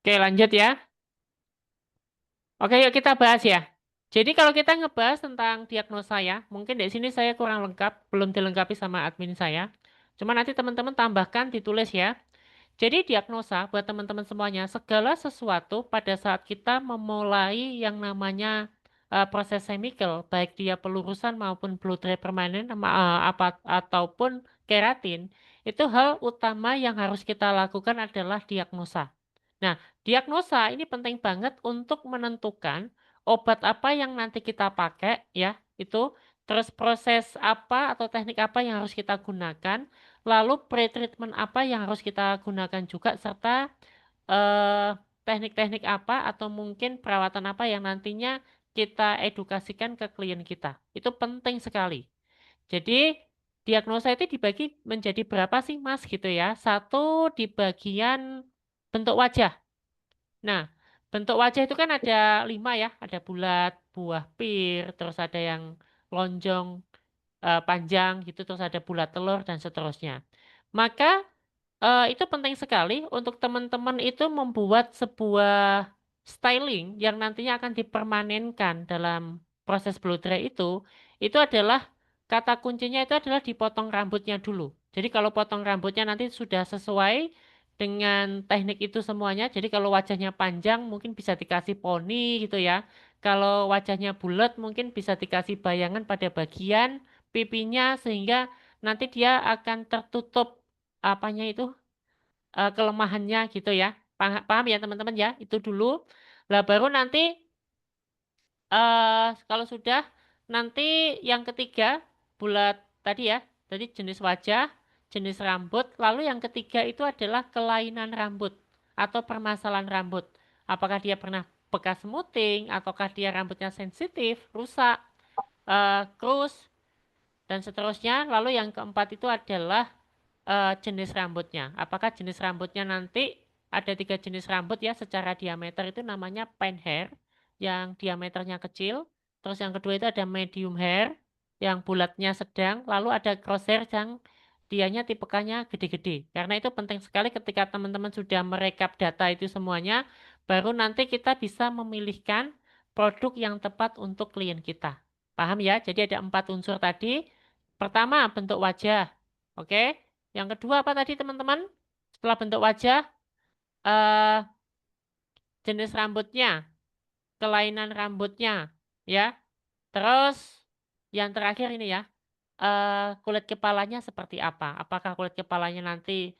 Oke, lanjut ya. Oke, yuk kita bahas ya. Jadi kalau kita ngebahas tentang diagnosa ya, mungkin di sini saya kurang lengkap, belum dilengkapi sama admin saya. Cuma nanti teman-teman tambahkan ditulis ya. Jadi diagnosa buat teman-teman semuanya, segala sesuatu pada saat kita memulai yang namanya proses chemical, baik dia pelurusan maupun blood dry permanen ataupun keratin, itu hal utama yang harus kita lakukan adalah diagnosa. Nah, diagnosa ini penting banget untuk menentukan obat apa yang nanti kita pakai ya, itu terus proses apa atau teknik apa yang harus kita gunakan, lalu pre-treatment apa yang harus kita gunakan juga serta eh, teknik-teknik apa atau mungkin perawatan apa yang nantinya kita edukasikan ke klien kita. Itu penting sekali. Jadi diagnosa itu dibagi menjadi berapa sih Mas gitu ya? Satu di bagian bentuk wajah. Nah, bentuk wajah itu kan ada 5 ya, ada bulat, buah pir, terus ada yang lonjong, panjang gitu, terus ada bulat telur dan seterusnya. Maka itu penting sekali untuk teman-teman itu membuat sebuah styling yang nantinya akan dipermanenkan dalam proses blow dry itu adalah kata kuncinya itu adalah dipotong rambutnya dulu. Jadi kalau potong rambutnya nanti sudah sesuai dengan teknik itu semuanya. Jadi kalau wajahnya panjang mungkin bisa dikasih poni gitu ya. Kalau wajahnya bulat mungkin bisa dikasih bayangan pada bagian pipinya sehingga nanti dia akan tertutup apanya itu kelemahannya gitu ya. Paham ya teman-teman ya? Itu dulu. Lah baru nanti kalau sudah nanti yang ketiga bulat tadi ya. Tadi jenis wajah, jenis rambut, lalu yang ketiga itu adalah kelainan rambut atau permasalahan rambut. Apakah dia pernah bekas smoothing, ataukah dia rambutnya sensitif, rusak, krus, dan seterusnya. Lalu yang keempat itu adalah jenis rambutnya. Apakah jenis rambutnya nanti ada 3 jenis rambut ya secara diameter itu namanya pine hair yang diameternya kecil. Terus yang kedua itu ada medium hair yang bulatnya sedang. Lalu ada crosshair yang dianya tipenya gede-gede. Karena itu penting sekali ketika teman-teman sudah merekap data itu semuanya, baru nanti kita bisa memilihkan produk yang tepat untuk klien kita. Paham ya? Jadi ada 4 unsur tadi. Pertama, bentuk wajah. Oke. Yang kedua apa tadi teman-teman? Setelah bentuk wajah, eh, jenis rambutnya, kelainan rambutnya, ya. Terus yang terakhir ini ya, kulit kepalanya seperti apa? Apakah kulit kepalanya nanti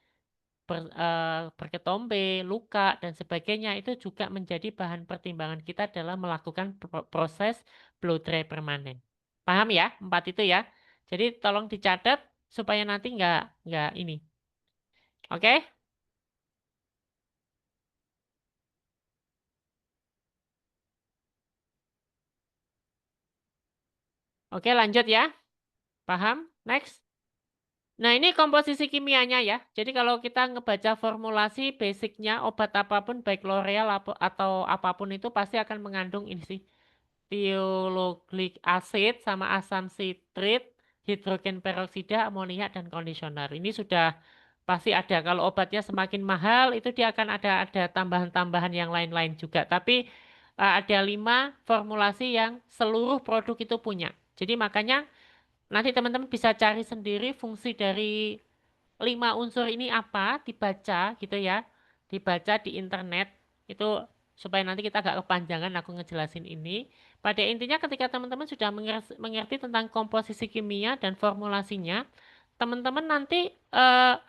berketombe, luka dan sebagainya itu juga menjadi bahan pertimbangan kita dalam melakukan proses blow dry permanen. Paham ya? 4 itu ya. Jadi tolong dicatat supaya nanti nggak ini. Oke? Oke, lanjut ya. Paham? Next. Nah, ini komposisi kimianya ya. Jadi kalau kita ngebaca formulasi basicnya obat apapun, baik L'Oreal atau apapun itu pasti akan mengandung ini sih. Thioglyc acid sama asam sitrit, hidrogen peroksida, amonia, dan kondisioner. Ini sudah pasti ada. Kalau obatnya semakin mahal, itu dia akan ada tambahan-tambahan yang lain-lain juga. Tapi ada 5 formulasi yang seluruh produk itu punya. Jadi makanya nanti teman-teman bisa cari sendiri fungsi dari 5 unsur ini apa, dibaca gitu ya. Dibaca di internet itu supaya nanti kita agak kepanjangan aku ngejelasin ini. Pada intinya ketika teman-teman sudah mengerti tentang komposisi kimia dan formulasinya, teman-teman nanti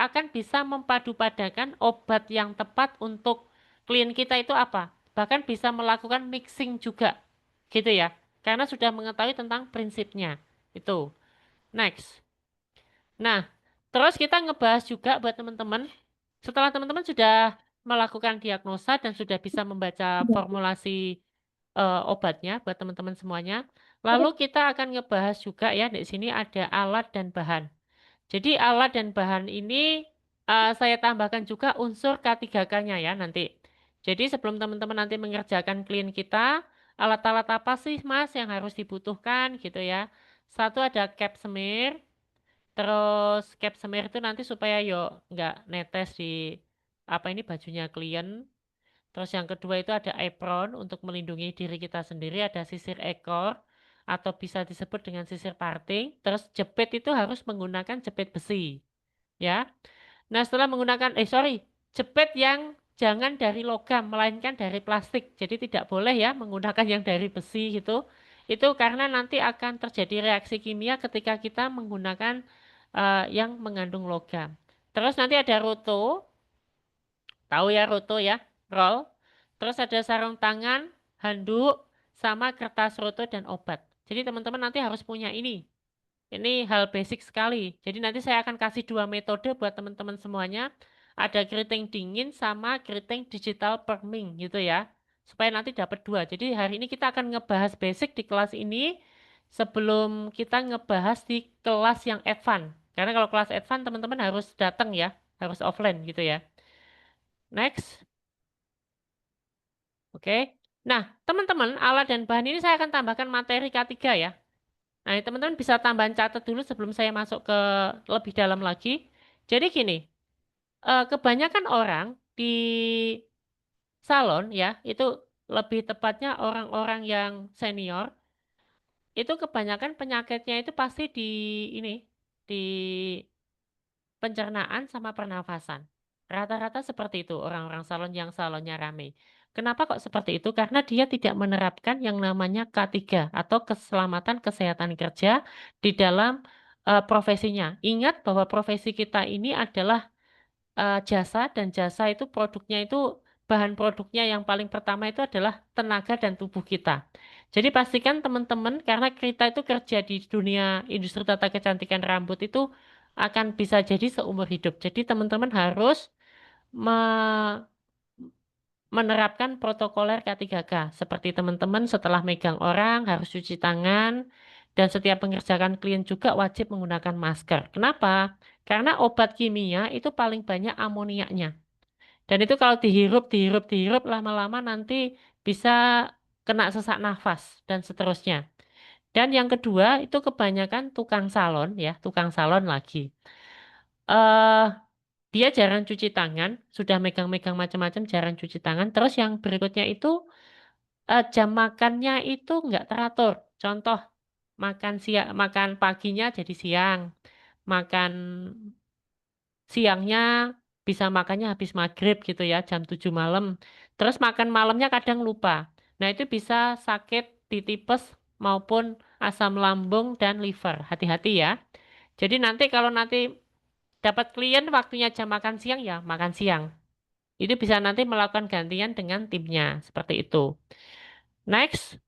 akan bisa mempadu-padakan obat yang tepat untuk klien kita itu apa. Bahkan bisa melakukan mixing juga gitu ya. Karena sudah mengetahui tentang prinsipnya. Itu. Next. Nah, terus kita ngebahas juga buat teman-teman, setelah teman-teman sudah melakukan diagnosa dan sudah bisa membaca formulasi obatnya buat teman-teman semuanya, lalu kita akan ngebahas juga ya di sini ada alat dan bahan. Jadi alat dan bahan ini saya tambahkan juga unsur K3K-nya ya nanti. Jadi sebelum teman-teman nanti mengerjakan klien kita, alat-alat apa sih Mas yang harus dibutuhkan gitu ya. Satu ada cap semir, terus cap semir itu nanti supaya yo nggak netes di apa ini bajunya klien. Terus yang kedua itu ada apron untuk melindungi diri kita sendiri, ada sisir ekor atau bisa disebut dengan sisir parting. Terus jepit itu harus menggunakan jepit besi, ya. Nah, setelah menggunakan jepit yang jangan dari logam melainkan dari plastik. Jadi tidak boleh ya menggunakan yang dari besi gitu. Itu karena nanti akan terjadi reaksi kimia ketika kita menggunakan yang mengandung logam. Terus nanti ada roto. Tahu ya roto ya, roll. Terus ada sarung tangan, handuk, sama kertas roto dan obat. Jadi teman-teman nanti harus punya ini. Ini hal basic sekali. Jadi nanti saya akan kasih dua metode buat teman-teman semuanya. Ada keriting dingin sama keriting digital perming gitu ya. Supaya nanti dapat dua. Jadi hari ini kita akan ngebahas basic di kelas ini sebelum kita ngebahas di kelas yang advance. Karena kalau kelas advance teman-teman harus datang ya, harus offline gitu ya. Next. Oke. Nah, teman-teman, alat dan bahan ini saya akan tambahkan materi K3 ya. Nah, teman-teman bisa tambahan catat dulu sebelum saya masuk ke lebih dalam lagi. Jadi gini, kebanyakan orang di salon ya, itu lebih tepatnya orang-orang yang senior, itu kebanyakan penyakitnya itu pasti di ini, di pencernaan sama pernafasan. Rata-rata seperti itu orang-orang salon yang salonnya rame. Kenapa kok seperti itu? Karena dia tidak menerapkan yang namanya K3 atau keselamatan kesehatan kerja di dalam profesinya. Ingat bahwa profesi kita ini adalah jasa dan jasa itu produknya itu bahan produknya yang paling pertama itu adalah tenaga dan tubuh kita. Jadi pastikan teman-teman karena kita itu kerja di dunia industri tata kecantikan rambut itu akan bisa jadi seumur hidup. Jadi teman-teman harus me- menerapkan protokoler K3K. Seperti teman-teman setelah megang orang harus cuci tangan dan setiap mengerjakan klien juga wajib menggunakan masker. Kenapa? Karena obat kimia itu paling banyak amoniaknya. Dan itu kalau dihirup, dihirup, dihirup, lama-lama nanti bisa kena sesak nafas dan seterusnya. Dan yang kedua, itu kebanyakan tukang salon, ya, tukang salon lagi. eh Dia jarang cuci tangan, sudah megang-megang macam-macam, jarang cuci tangan. Terus yang berikutnya itu jam makannya itu nggak teratur. Contoh, makan siang, makan paginya jadi siang, makan siangnya bisa makannya habis maghrib gitu ya, jam 7 malam. Terus makan malamnya kadang lupa. Nah, itu bisa sakit di tipes maupun asam lambung dan liver. Hati-hati ya. Jadi nanti kalau nanti dapat klien waktunya jam makan siang ya makan siang. Itu bisa nanti melakukan gantian dengan timnya. Seperti itu. Next.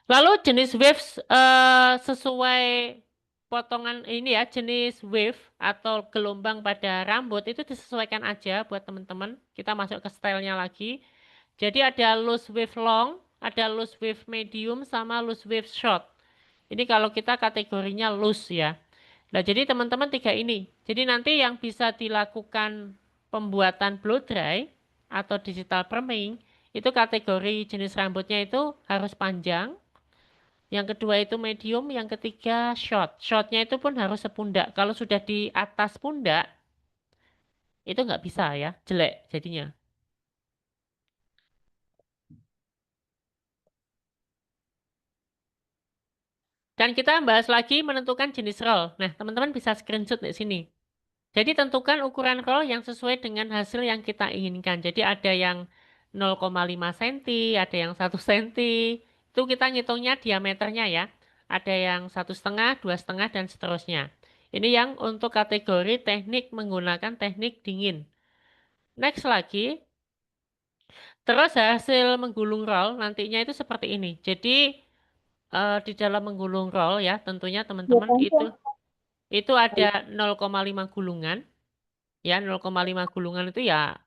Lalu jenis waves sesuai potongan ini ya, jenis wave atau gelombang pada rambut itu disesuaikan aja buat teman-teman. Kita masuk ke stylenya lagi. Jadi ada loose wave long, ada loose wave medium, sama loose wave short. Ini kalau kita kategorinya loose ya. Nah, jadi teman-teman tiga ini. Jadi nanti yang bisa dilakukan pembuatan blow dry atau digital perming itu kategori jenis rambutnya itu harus panjang, yang kedua itu medium, yang ketiga short. Shortnya itu pun harus sepundak. Kalau sudah di atas pundak, itu nggak bisa ya, jelek jadinya. Dan kita bahas lagi menentukan jenis roll. Nah, teman-teman bisa screenshot di sini. Jadi tentukan ukuran roll yang sesuai dengan hasil yang kita inginkan. Jadi ada yang 0,5 cm, ada yang 1 cm. Itu kita ngitungnya diameternya ya. Ada yang 1,5, 2,5, dan seterusnya. Ini yang untuk kategori teknik menggunakan teknik dingin. Next lagi, terus hasil menggulung roll nantinya itu seperti ini. Jadi di dalam menggulung roll ya, tentunya teman-teman itu ada 0,5 gulungan. Ya, 0,5 gulungan itu ya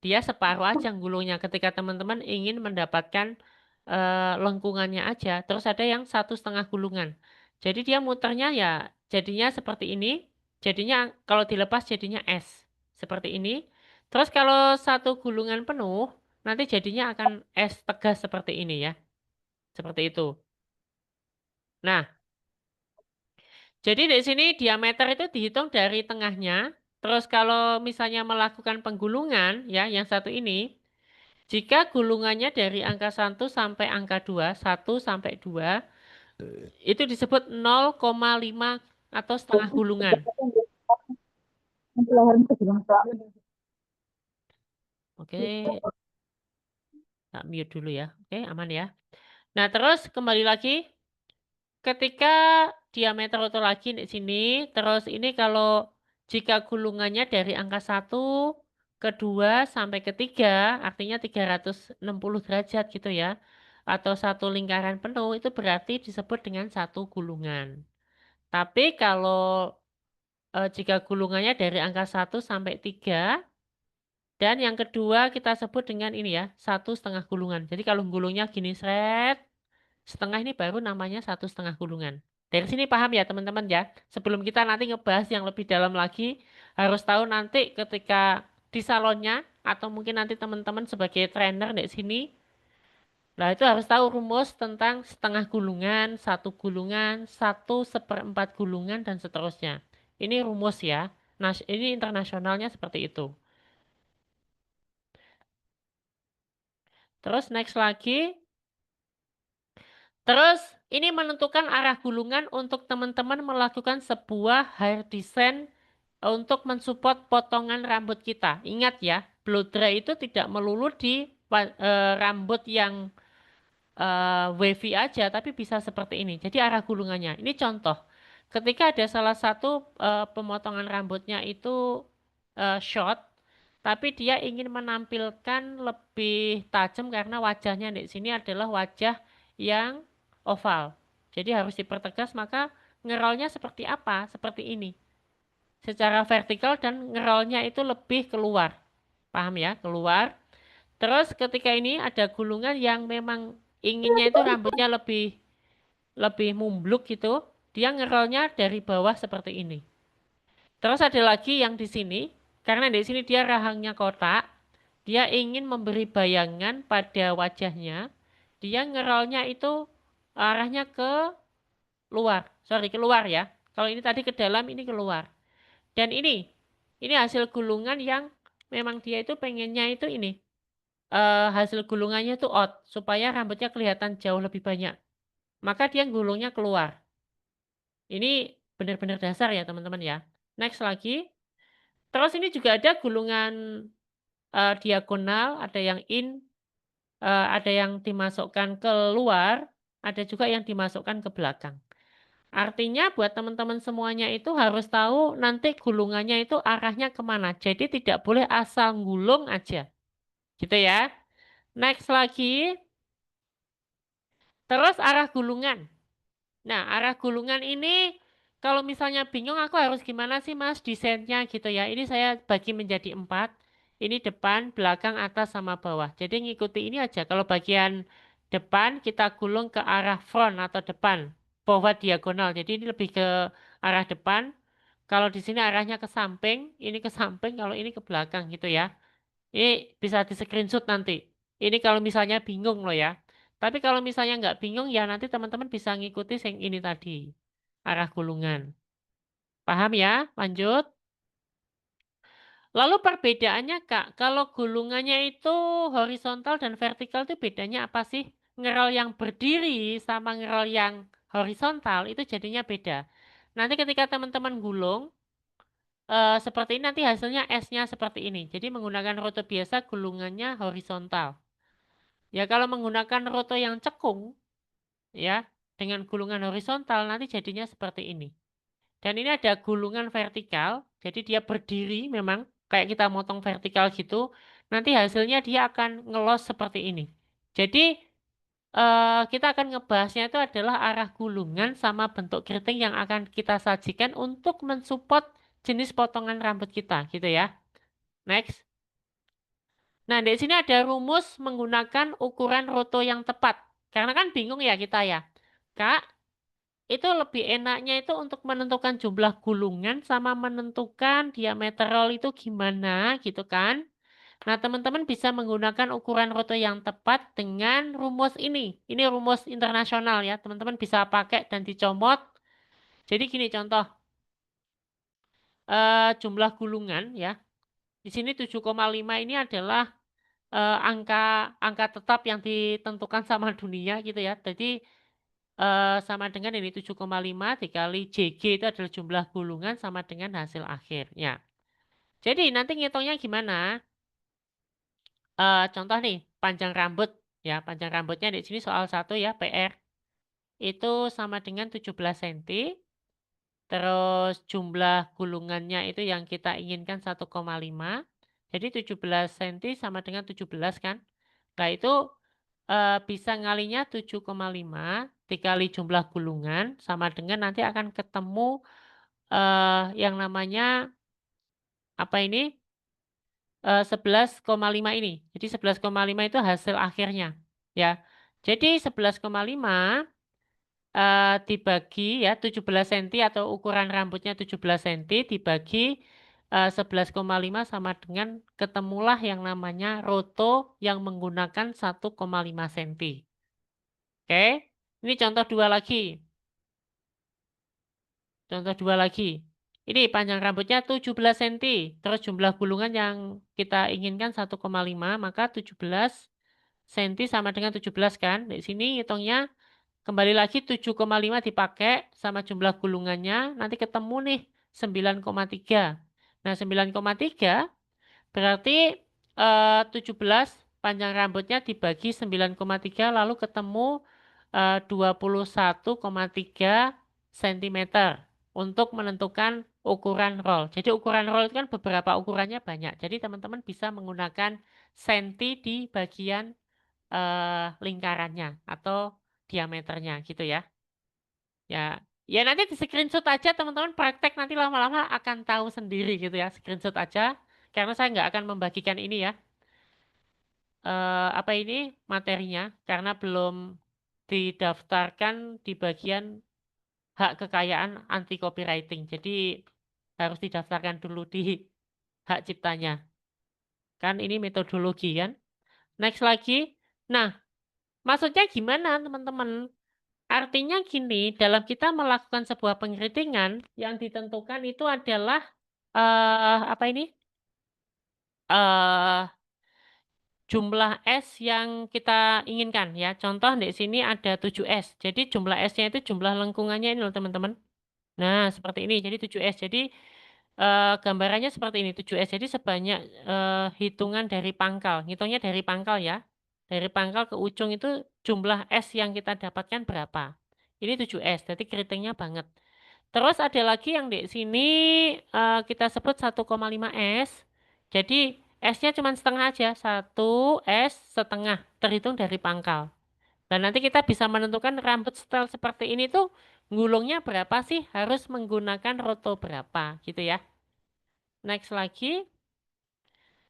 dia separuh aja gulungnya ketika teman-teman ingin mendapatkan lengkungannya aja. Terus ada yang 1,5 gulungan. Jadi dia muternya ya jadinya seperti ini. Jadinya kalau dilepas jadinya S. Seperti ini. Terus kalau satu gulungan penuh, nanti jadinya akan S tegas seperti ini ya. Seperti itu. Nah, jadi di sini diameter itu dihitung dari tengahnya. Terus kalau misalnya melakukan penggulungan, ya, yang satu ini, Jika gulungannya dari angka 1 sampai 2, itu disebut 0,5 atau setengah gulungan. Oke, tak mute dulu ya. Oke, aman ya. Nah, terus kembali lagi ketika diameter itu lagi di sini, terus ini kalau jika gulungannya dari angka 1 ke 2 sampai ke 3, artinya 360 derajat gitu ya. Atau satu lingkaran penuh itu berarti disebut dengan satu gulungan. Tapi kalau jika gulungannya dari angka 1 sampai 3, dan yang kedua kita sebut dengan ini ya, 1,5 gulungan. Jadi kalau gulungnya gini seret, setengah ini baru namanya 1,5 gulungan. Dari sini paham ya teman-teman ya. Sebelum kita nanti ngebahas yang lebih dalam lagi, harus tahu nanti ketika di salonnya, atau mungkin nanti teman-teman sebagai trainer di sini, nah itu harus tahu rumus tentang setengah gulungan, 1 gulungan, 1/4 gulungan, dan seterusnya. Ini rumus ya. Nah, ini internasionalnya seperti itu. Terus next lagi. Terus ini menentukan arah gulungan untuk teman-teman melakukan sebuah hair design untuk mensupport potongan rambut kita. Ingat ya, blow dry itu tidak melulu di rambut yang wavy aja, tapi bisa seperti ini. Jadi arah gulungannya. Ini contoh. Ketika ada salah satu pemotongan rambutnya itu short, tapi dia ingin menampilkan lebih tajam karena wajahnya di sini adalah wajah yang oval. Jadi harus dipertegas, maka ngerolnya seperti apa? Seperti ini. Secara vertikal dan ngerolnya itu lebih keluar. Paham ya? Keluar. Terus ketika ini ada gulungan yang memang inginnya itu rambutnya lebih lebih mumbluk gitu, dia ngerolnya dari bawah seperti ini. Terus ada lagi yang di sini, karena di sini dia rahangnya kotak, dia ingin memberi bayangan pada wajahnya, dia ngerolnya itu arahnya ke luar, sorry keluar ya. Kalau ini tadi ke dalam, ini keluar. Dan ini hasil gulungan yang memang dia itu pengennya itu ini, hasil gulungannya itu out supaya rambutnya kelihatan jauh lebih banyak. Maka dia gulungnya keluar. Ini benar-benar dasar ya teman-teman ya. Next lagi. Terus ini juga ada gulungan diagonal, ada yang ada yang dimasukkan ke luar, ada juga yang dimasukkan ke belakang. Artinya buat teman-teman semuanya itu harus tahu nanti gulungannya itu arahnya kemana. Jadi tidak boleh asal gulung aja. Gitu ya. Next lagi. Terus arah gulungan. Nah, arah gulungan ini kalau misalnya bingung aku harus gimana sih Mas desainnya gitu ya. Ini saya bagi menjadi 4. Ini depan, belakang, atas, sama bawah. Jadi ngikuti ini aja. Kalau bagian depan kita gulung ke arah front atau depan. Bawah diagonal. Jadi ini lebih ke arah depan. Kalau di sini arahnya ke samping, ini ke samping, kalau ini ke belakang gitu ya. Ini bisa di screenshot nanti. Ini kalau misalnya bingung loh ya. Tapi kalau misalnya nggak bingung ya nanti teman-teman bisa ngikuti yang ini tadi. Arah gulungan. Paham ya? Lanjut. Lalu perbedaannya Kak, kalau gulungannya itu horizontal dan vertikal itu bedanya apa sih? Ngerol yang berdiri sama ngerol yang horizontal itu jadinya beda. Nanti ketika teman-teman gulung, seperti ini nanti hasilnya S-nya seperti ini. Jadi menggunakan roto biasa gulungannya horizontal. Ya kalau menggunakan roto yang cekung, ya dengan gulungan horizontal nanti jadinya seperti ini. Dan ini ada gulungan vertikal, jadi dia berdiri memang kayak kita motong vertikal gitu. Nanti hasilnya dia akan ngelos seperti ini. Jadi kita akan ngebahasnya itu adalah arah gulungan sama bentuk keriting yang akan kita sajikan untuk mensupport jenis potongan rambut kita gitu ya. Next. Nah, di sini ada rumus menggunakan ukuran roto yang tepat. Karena kan bingung ya kita ya. Kak, itu lebih enaknya itu untuk menentukan jumlah gulungan sama menentukan diameter roll itu gimana gitu kan. Nah, teman-teman bisa menggunakan ukuran roto yang tepat dengan rumus ini. Ini rumus internasional ya. Teman-teman bisa pakai dan dicomot. Jadi gini contoh. Jumlah gulungan ya. Di sini 7,5 ini adalah angka angka tetap yang ditentukan sama dunia gitu ya. Jadi sama dengan ini 7,5 dikali JG itu adalah jumlah gulungan sama dengan hasil akhirnya. Jadi nanti ngitungnya gimana? Contoh nih, panjang rambut ya, panjang rambutnya di sini soal 1 ya, PR. Itu sama dengan 17 cm. Terus jumlah gulungannya itu yang kita inginkan 1,5. Jadi 17 cm sama dengan 17 kan. Nah itu bisa ngalinya 7,5 dikali jumlah gulungan sama dengan nanti akan ketemu yang namanya apa ini 11,5 ini. Jadi 11,5 itu hasil akhirnya ya. Jadi 11,5 dibagi ya 17 cm atau ukuran rambutnya 17 cm dibagi 11,5 sama dengan ketemulah yang namanya roto yang menggunakan 1,5 cm. Oke, ini contoh dua lagi. Contoh dua lagi. Ini panjang rambutnya 17 cm. Terus jumlah gulungan yang kita inginkan 1,5, maka 17 cm sama dengan 17 kan. Di sini hitungnya kembali lagi 7,5 dipakai sama jumlah gulungannya. Nanti ketemu nih 9,3. Nah 9,3 berarti 17 panjang rambutnya dibagi 9,3 lalu ketemu 21,3 cm untuk menentukan ukuran roll. Jadi ukuran roll itu kan beberapa ukurannya banyak. Jadi teman-teman bisa menggunakan senti di bagian lingkarannya atau diameternya gitu ya. Ya, ya nanti di screenshot aja teman-teman praktek nanti lama-lama akan tahu sendiri gitu ya. Screenshot aja karena saya nggak akan membagikan ini ya. Apa ini materinya karena belum didaftarkan di bagian hak kekayaan anti copywriting. Jadi harus didaftarkan dulu di hak ciptanya. Kan ini metodologi kan. Next lagi. Nah, maksudnya gimana teman-teman? Artinya gini, dalam kita melakukan sebuah pengkritingan yang ditentukan itu adalah apa ini? eh Jumlah S yang kita inginkan ya. Contoh di sini ada 7S. Jadi jumlah S-nya itu jumlah lengkungannya ini loh teman-teman. Nah, seperti ini. Jadi 7S. Jadi gambarannya seperti ini 7S. Jadi sebanyak hitungan dari pangkal. Hitungnya dari pangkal ya. Dari pangkal ke ujung itu jumlah S yang kita dapatkan berapa. Ini 7S. Jadi keritingnya banget. Terus ada lagi yang di sini kita sebut 1,5 S. Jadi S-nya cuma setengah aja. 1 S setengah. Terhitung dari pangkal. Dan nanti kita bisa menentukan rambut style seperti ini tuh gulungnya berapa sih? Harus menggunakan roto berapa gitu ya. Next lagi.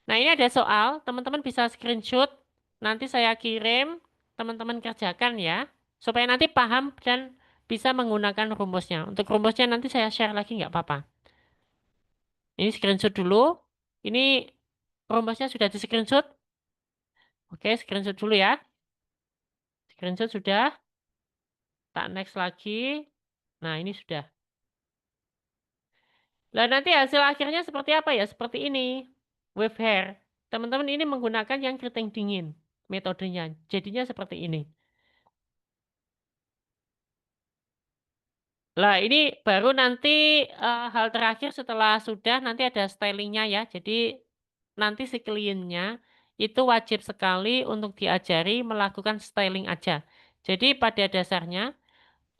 Nah ini ada soal. Teman-teman bisa screenshot. Nanti saya kirim. Teman-teman kerjakan ya. Supaya nanti paham dan bisa menggunakan rumusnya. Untuk rumusnya nanti saya share lagi nggak apa-apa. Ini screenshot dulu. Ini rumusnya sudah di screenshot. Oke, screenshot dulu ya. Screenshot sudah. Tak next lagi. Nah, ini sudah. Lah nanti hasil akhirnya seperti apa ya? Seperti ini. Wave hair. Teman-teman ini menggunakan yang keriting dingin. Metodenya. Jadinya seperti ini. Lah ini baru nanti hal terakhir setelah sudah nanti ada stylingnya ya. Jadi nanti si kliennya itu wajib sekali untuk diajari melakukan styling aja. Jadi pada dasarnya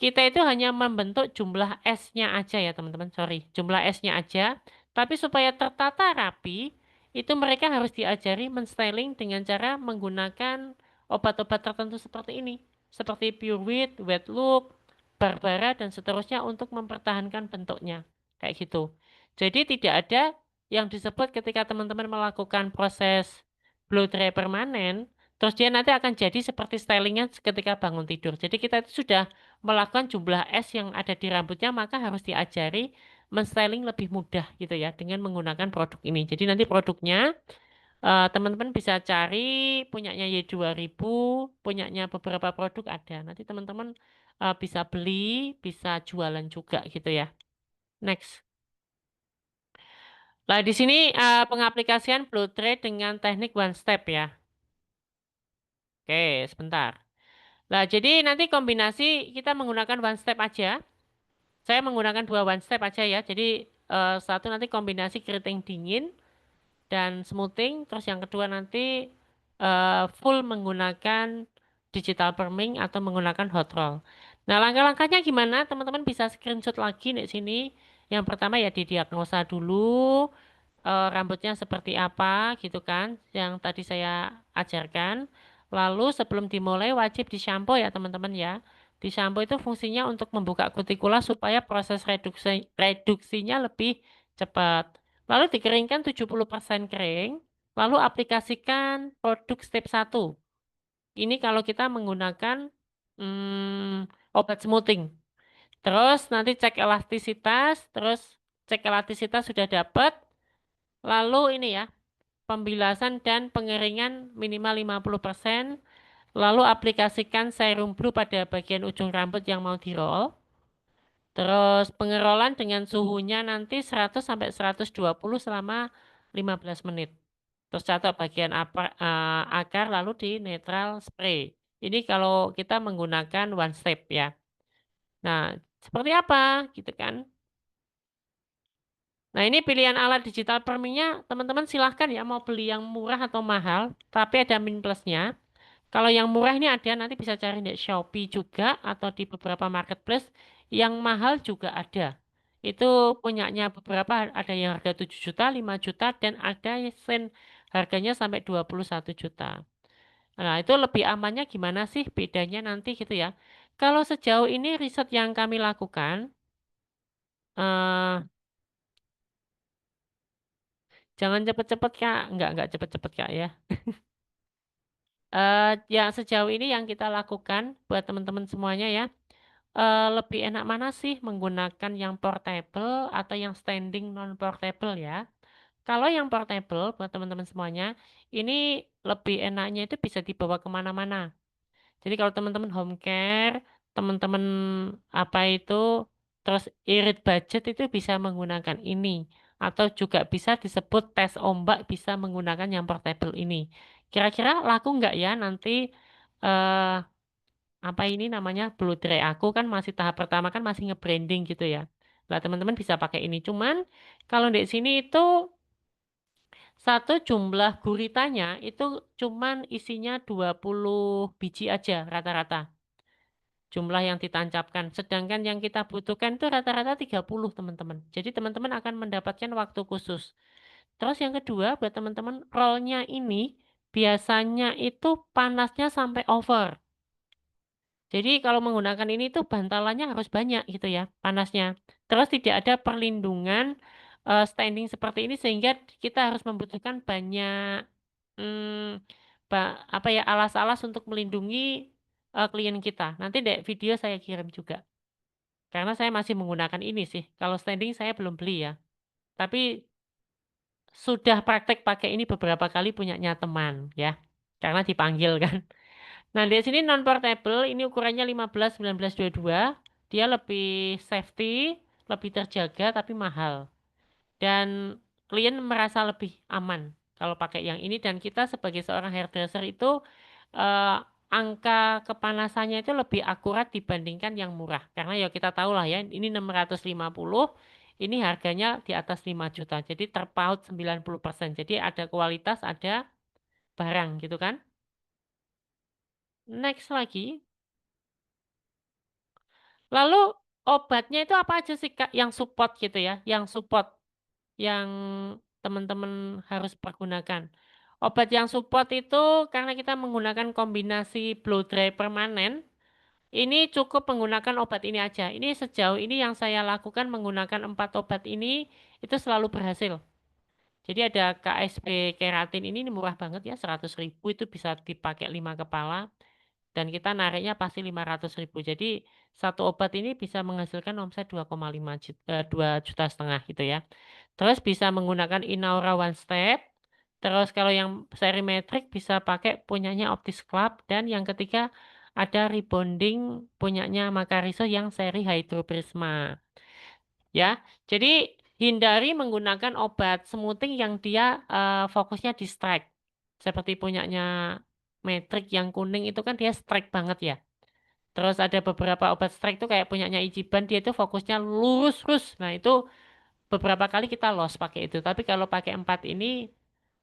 kita itu hanya membentuk jumlah S-nya aja ya teman-teman. Sorry, jumlah S-nya aja. Tapi supaya tertata rapi, itu mereka harus diajari menstyling dengan cara menggunakan obat-obat tertentu seperti ini. Seperti Pure Wet Look, Barbara, dan seterusnya untuk mempertahankan bentuknya. Kayak gitu. Jadi tidak ada yang disebut ketika teman-teman melakukan proses blow dry permanen, terus dia nanti akan jadi seperti stylingnya ketika bangun tidur. Jadi kita itu sudah melakukan jumlah S yang ada di rambutnya, maka harus diajari menstyling lebih mudah gitu ya dengan menggunakan produk ini. Jadi nanti produknya teman-teman bisa cari punyanya Y2000, punyanya beberapa produk ada. Nanti teman-teman bisa beli, bisa jualan juga gitu ya. Next. Nah, di sini pengaplikasian blow dry dengan teknik one step ya. Oke, sebentar. Nah, jadi nanti kombinasi kita menggunakan one step aja. Saya menggunakan dua one step aja ya. Jadi satu nanti kombinasi keriting dingin dan smoothing. Terus yang kedua nanti full menggunakan digital firming atau menggunakan hot roll. Nah, langkah-langkahnya gimana? Teman-teman bisa screenshot lagi di sini. Yang pertama ya didiagnosa dulu rambutnya seperti apa gitu kan, yang tadi saya ajarkan. Lalu sebelum dimulai wajib disampo ya teman-teman ya. Disampo itu fungsinya untuk membuka kutikula supaya proses reduksinya lebih cepat. Lalu dikeringkan 70% kering, lalu aplikasikan produk step 1. Ini kalau kita menggunakan obat smoothing. Terus nanti cek elastisitas, terus cek elastisitas sudah dapat. Lalu ini ya, pembilasan dan pengeringan minimal 50%. Lalu aplikasikan serum blue pada bagian ujung rambut yang mau di-roll. Terus pengerolan dengan suhunya nanti 100 sampai 120 selama 15 menit. Terus catat bagian akar lalu di netral spray. Ini kalau kita menggunakan one step ya. Nah, seperti apa gitu kan? Nah, ini pilihan alat digital permingnya teman-teman silahkan ya mau beli yang murah atau mahal, tapi ada min plusnya. Kalau yang murah ini ada nanti bisa cari di Shopee juga atau di beberapa marketplace. Yang mahal juga ada. Itu punyanya beberapa ada yang harga 7 juta, 5 juta dan ada yang harganya sampai 21 juta. Nah, itu lebih amannya gimana sih bedanya nanti gitu ya. Kalau sejauh ini riset yang kami lakukan, eh, jangan cepet-cepet Kak, enggak cepet-cepet Kak ya. Ya sejauh ini yang kita lakukan buat teman-teman semuanya ya, lebih enak mana sih menggunakan yang portable atau yang standing non portable ya? Kalau yang portable buat teman-teman semuanya, ini lebih enaknya itu bisa dibawa kemana-mana. Jadi kalau teman-teman home care, teman-teman apa itu, terus irit budget itu bisa menggunakan ini. Atau juga bisa disebut tes ombak bisa menggunakan yang portable ini. Kira-kira laku nggak ya nanti eh, apa ini namanya Blue Dray aku kan masih tahap pertama kan masih nge-branding gitu ya. Lah teman-teman bisa pakai ini. Cuman kalau di sini itu satu jumlah guritanya itu cuman isinya 20 biji aja rata-rata jumlah yang ditancapkan. Sedangkan yang kita butuhkan itu rata-rata 30 teman-teman. Jadi teman-teman akan mendapatkan waktu khusus. Terus yang kedua buat teman-teman rollnya ini biasanya itu panasnya sampai over. Jadi kalau menggunakan ini tuh bantalannya harus banyak gitu ya panasnya. Terus tidak ada perlindungan standing seperti ini sehingga kita harus membutuhkan banyak hmm, apa ya alas-alas untuk melindungi klien kita. Nanti deh video saya kirim juga. Karena saya masih menggunakan ini sih. Kalau standing saya belum beli ya. Tapi sudah praktek pakai ini beberapa kali punyanya teman ya. Karena dipanggil kan. Nah, di sini non portable ini ukurannya 15 19 22. Dia lebih safety, lebih terjaga tapi mahal. Dan klien merasa lebih aman kalau pakai yang ini dan kita sebagai seorang hairdresser itu eh, angka kepanasannya itu lebih akurat dibandingkan yang murah. Karena ya kita tahu lah ya, ini 650, ini harganya di atas 5 juta. Jadi terpaut 90%. Jadi ada kualitas, ada barang gitu kan. Next lagi. Lalu obatnya itu apa aja sih Kak yang support gitu ya, yang support yang teman-teman harus pergunakan. Obat yang support itu karena kita menggunakan kombinasi blow dry permanen, ini cukup menggunakan obat ini aja. Ini sejauh ini yang saya lakukan menggunakan 4 obat ini itu selalu berhasil. Jadi ada KSP keratin ini murah banget ya, 100.000 itu bisa dipakai 5 kepala dan kita nariknya pasti 500.000. Jadi satu obat ini bisa menghasilkan omset 2,5 juta, 2,5 juta gitu ya. Terus bisa menggunakan Inaura One Step. Terus kalau yang seri metrik bisa pakai punyanya Optis Club dan yang ketiga ada rebonding punyanya Makariso yang seri Hydro Prisma. Ya, jadi hindari menggunakan obat smoothing yang dia fokusnya di strike seperti punyanya Matrix yang kuning itu kan dia strike banget ya. Terus ada beberapa obat strike itu kayak punyanya Ichiban, dia itu fokusnya lurus terus. Nah, itu beberapa kali kita lost pakai itu. Tapi kalau pakai 4 ini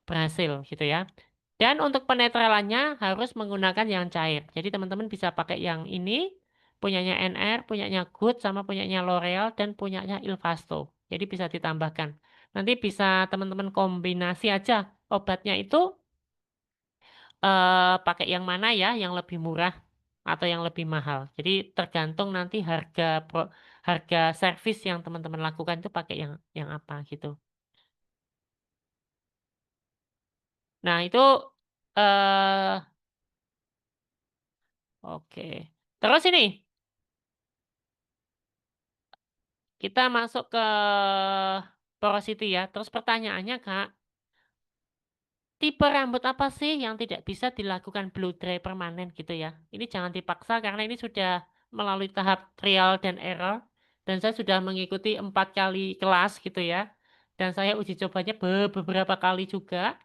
berhasil gitu ya. Dan untuk penetralannya harus menggunakan yang cair. Jadi teman-teman bisa pakai yang ini, punyanya NR, punyanya Good, sama punyanya L'Oreal, dan punyanya Ilvasto. Jadi bisa ditambahkan. Nanti bisa teman-teman kombinasi aja obatnya itu pakai yang mana ya, yang lebih murah atau yang lebih mahal. Jadi tergantung nanti harga servis yang teman-teman lakukan itu pakai yang apa gitu. Nah, itu eh oke. Terus ini kita masuk ke porosity ya. Terus pertanyaannya, Kak, tipe rambut apa sih yang tidak bisa dilakukan blow dry permanen gitu ya? Ini jangan dipaksa karena ini sudah melalui tahap trial dan error. Dan saya sudah mengikuti 4 kali kelas gitu ya. Dan saya uji cobanya beberapa kali juga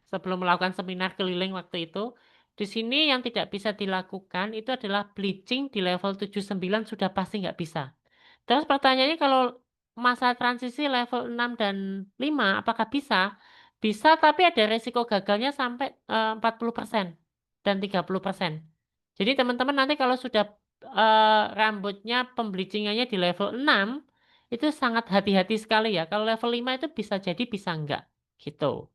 sebelum melakukan seminar keliling waktu itu. Di sini yang tidak bisa dilakukan itu adalah bleaching di level 79 sudah pasti nggak bisa. Terus pertanyaannya kalau masa transisi level 6 dan 5 apakah bisa? Bisa, tapi ada resiko gagalnya sampai 40% dan 30%. Jadi teman-teman nanti kalau sudah rambutnya pembleachingannya di level 6 itu sangat hati-hati sekali ya. Kalau level 5 itu bisa jadi bisa enggak gitu.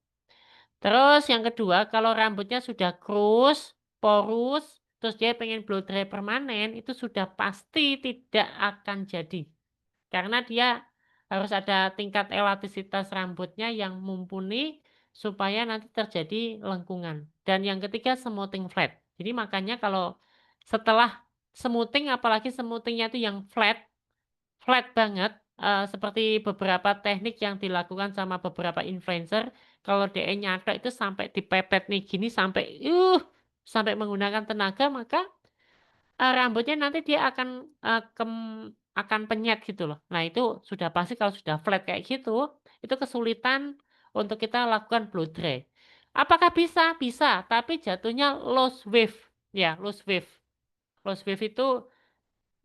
Terus yang kedua, kalau rambutnya sudah krus, porus, terus dia pengen blow dry permanen, itu sudah pasti tidak akan jadi. Karena dia harus ada tingkat elastisitas rambutnya yang mumpuni supaya nanti terjadi lengkungan. Dan yang ketiga, smoothing flat. Jadi makanya kalau setelah smoothing, apalagi smoothingnya itu yang flat, flat banget, seperti beberapa teknik yang dilakukan sama beberapa influencer, kalau DE nyata itu sampai dipepet nih gini sampai menggunakan tenaga, maka rambutnya nanti dia akan penyet gitu loh. Nah, itu sudah pasti kalau sudah flat kayak gitu, itu kesulitan untuk kita lakukan blow dry. Apakah bisa? Bisa, tapi jatuhnya loose wave. Ya, loose wave. Loose wave itu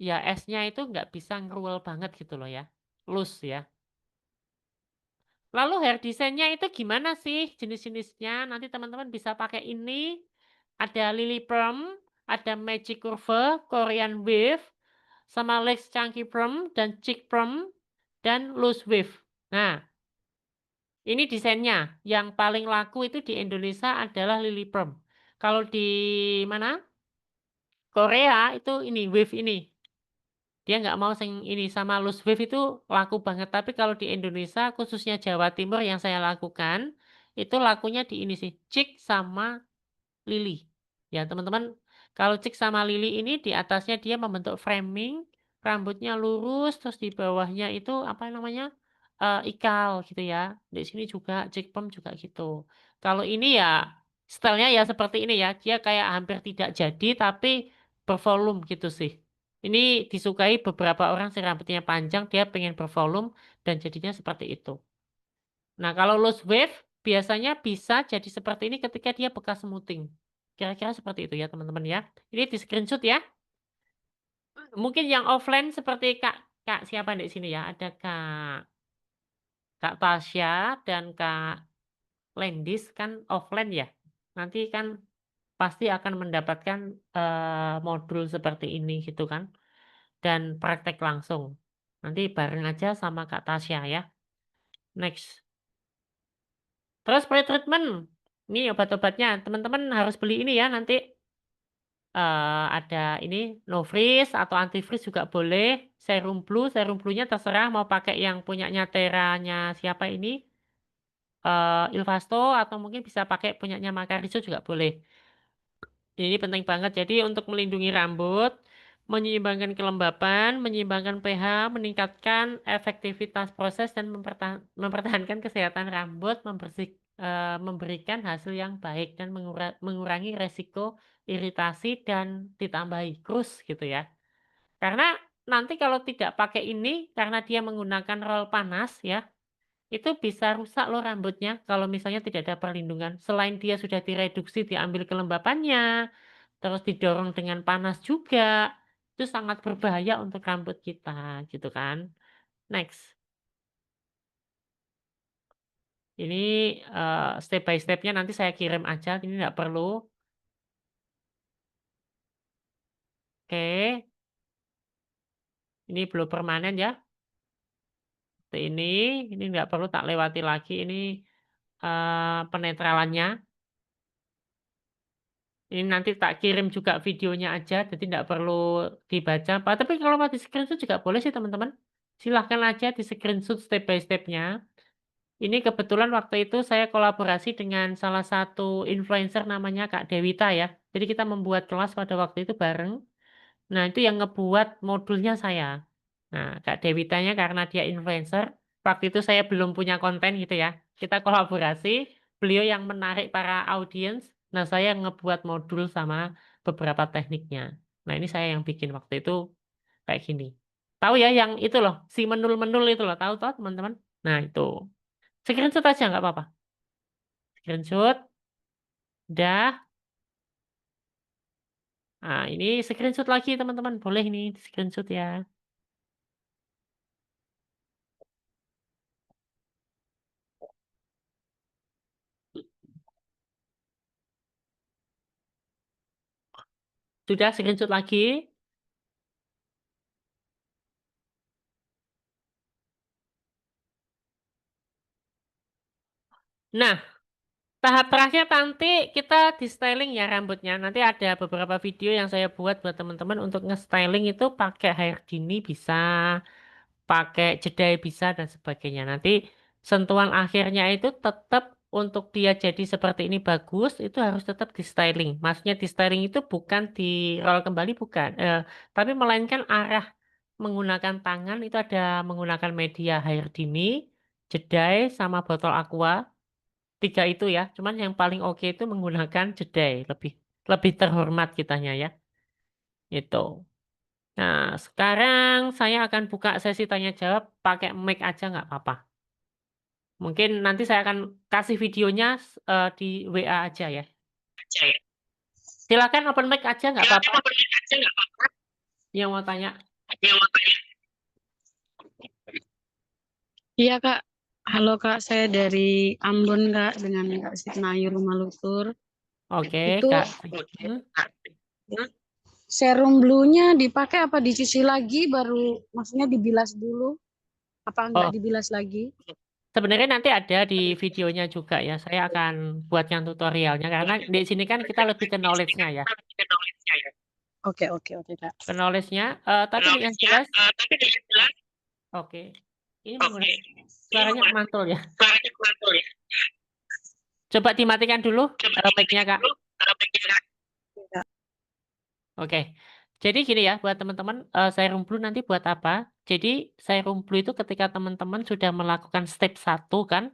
ya esnya itu nggak bisa ngeruel banget gitu loh ya. Loose ya. Lalu hair design-nya itu gimana sih jenis-jenisnya? Nanti teman-teman bisa pakai ini. Ada Lily Perm, ada Magic Curve, Korean Wave, sama Lex Chunky Perm, dan Chick Perm, dan Loose Wave. Nah, ini desainnya. Yang paling laku itu di Indonesia adalah Lily Perm. Kalau di mana? Korea itu ini Wave ini. Dia nggak mau sing ini sama loose wave itu laku banget. Tapi kalau di Indonesia, khususnya Jawa Timur yang saya lakukan, itu lakunya di ini sih, Chick sama Lily. Ya teman-teman, kalau Chick sama Lily ini di atasnya dia membentuk framing, rambutnya lurus, terus di bawahnya itu apa namanya, ikal gitu ya. Di sini juga Chick Perm juga gitu. Kalau ini ya stylenya ya seperti ini ya, dia kayak hampir tidak jadi tapi bervolume gitu sih. Ini disukai beberapa orang sih rambutnya panjang, dia pengen bervolume dan jadinya seperti itu. Nah, kalau loose wave biasanya bisa jadi seperti ini ketika dia bekas smoothing. Kira-kira seperti itu ya, teman-teman ya. Ini di screenshot ya. Mungkin yang offline seperti Kak siapa di sini ya? Ada Kak Tasya dan Kak Lendis kan offline ya. Nanti kan pasti akan mendapatkan modul seperti ini gitu kan. Dan praktek langsung. Nanti bareng aja sama Kak Tasya ya. Next. Terus pre-treatment. Ini obat-obatnya. Teman-teman harus beli ini ya nanti. Ada ini no freeze atau anti freeze juga boleh. Serum blue-nya terserah mau pakai yang punyanya Teranya siapa ini. Ilvasto atau mungkin bisa pakai punyanya Makarizo juga boleh. Ini penting banget. Jadi untuk melindungi rambut, menyeimbangkan kelembapan, menyeimbangkan pH, meningkatkan efektivitas proses dan mempertahankan kesehatan rambut, memberikan hasil yang baik dan mengurangi resiko iritasi dan ditambahi krus gitu ya. Karena nanti kalau tidak pakai ini, karena dia menggunakan roll panas ya, itu bisa rusak loh rambutnya kalau misalnya tidak ada perlindungan. Selain dia sudah direduksi, diambil kelembapannya, terus didorong dengan panas juga, itu sangat berbahaya untuk rambut kita, gitu kan. Next. Ini step by step-nya nanti saya kirim aja, ini nggak perlu. Oke, ini belum permanen ya. Seperti ini nggak perlu tak lewati lagi. Ini penetralannya. Ini nanti tak kirim juga videonya aja, jadi nggak perlu dibaca. Tapi kalau mau di screenshot juga boleh sih teman-teman. Silahkan aja di screenshot step by step-nya. Ini kebetulan waktu itu saya kolaborasi dengan salah satu influencer namanya Kak Dewita ya. Jadi kita membuat kelas pada waktu itu bareng. Nah, itu yang ngebuat modulnya saya. Nah, Kak Dewitanya karena dia influencer, waktu itu saya belum punya konten gitu ya. Kita kolaborasi, beliau yang menarik para audiens, nah saya yang ngebuat modul sama beberapa tekniknya. Nah, ini saya yang bikin waktu itu kayak gini. Tahu ya yang itu loh, si menul-menul itu loh, tahu toh teman-teman? Nah, itu. Screenshot aja nggak apa-apa. Screenshot, dah. Nah, ini screenshot lagi teman-teman. Boleh nih, screenshot ya. Sudah screenshot lagi. Nah, tahap terakhir nanti kita di styling ya rambutnya. Nanti ada beberapa video yang saya buat buat teman-teman untuk nge-styling itu pakai hair dini bisa, pakai jedai bisa dan sebagainya. Nanti sentuhan akhirnya itu tetap untuk dia jadi seperti ini bagus, itu harus tetap di styling. Maksudnya di styling itu bukan di roll kembali bukan, tapi melainkan arah menggunakan tangan itu ada menggunakan media hair dini, jedai sama botol aqua. Tiga itu ya. Cuman yang paling oke itu menggunakan jedai, lebih lebih terhormat kitanya ya. Itu. Nah, sekarang saya akan buka sesi tanya jawab pakai mic aja nggak apa-apa. Mungkin nanti saya akan kasih videonya di WA aja ya. Silakan open mic aja nggak apa-apa. Yang mau tanya. Iya Kak, halo Kak, saya dari Ambon Kak dengan Kak Sitnayu Malutur. Oke, Itu Kak. Hmm? serum blue-nya dipakai apa dicuci lagi baru maksudnya dibilas dulu apa enggak Oh, dibilas lagi? sebenarnya nanti ada di videonya juga ya. Saya akan buat yang tutorialnya karena di sini kan kita lebih ke knowledge-nya ya. Oke oke oke Kak. Ke knowledge-nya, tapi yang jelas, oke. Ini menggunakan suaranya mantul ya. Coba dimatikan dulu mic-nya, Kak. Oke. Jadi gini ya, buat teman-teman, serum blue nanti buat apa? Jadi serum blue itu ketika teman-teman sudah melakukan step 1 kan,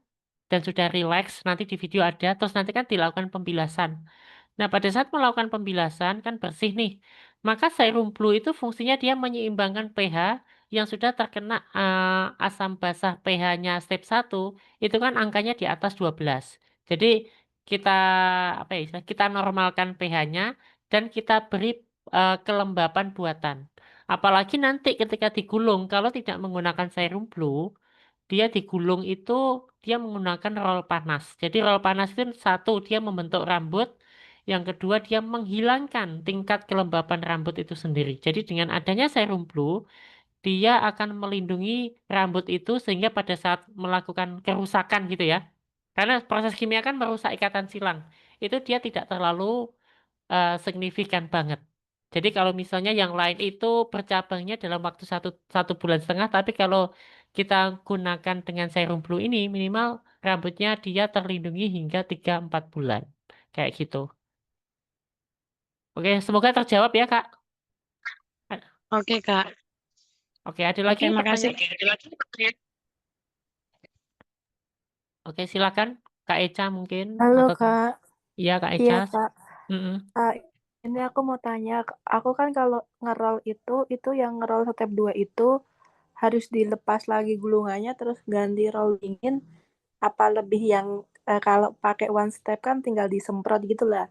dan sudah relax, nanti di video ada, terus nanti kan dilakukan pembilasan. Nah, pada saat melakukan pembilasan kan bersih nih. Maka serum blue itu fungsinya dia menyeimbangkan pH yang sudah terkena asam basah pH-nya step 1 itu kan angkanya di atas 12. Jadi kita apa ya, kita normalkan pH-nya dan kita beri kelembapan buatan. Apalagi nanti ketika digulung kalau tidak menggunakan serum blue dia digulung itu dia menggunakan roll panas. Jadi roll panas itu satu dia membentuk rambut, yang kedua dia menghilangkan tingkat kelembapan rambut itu sendiri. Jadi dengan adanya serum blue, dia akan melindungi rambut itu sehingga pada saat melakukan kerusakan gitu ya. Karena proses kimia kan merusak ikatan silang. Itu dia tidak terlalu signifikan banget. Jadi kalau misalnya yang lain itu bercabangnya dalam waktu satu bulan setengah, tapi kalau kita gunakan dengan serum blue ini minimal rambutnya dia terlindungi hingga 3-4 bulan. Kayak gitu. Oke, semoga terjawab ya, Kak. Oke Kak. Oke, ada lagi Oke, makasih. pertanyaan? Oke, silakan Kak Eca mungkin Halo atau Kak, iya Kak iya Eca. Kak. Mm-mm. Ah, ini aku mau tanya, aku kan kalau ngerol itu yang ngerol step 2 itu harus dilepas lagi gulungannya terus ganti roll dingin, apa lebih yang kalau pakai one step kan tinggal disemprot gitu lah.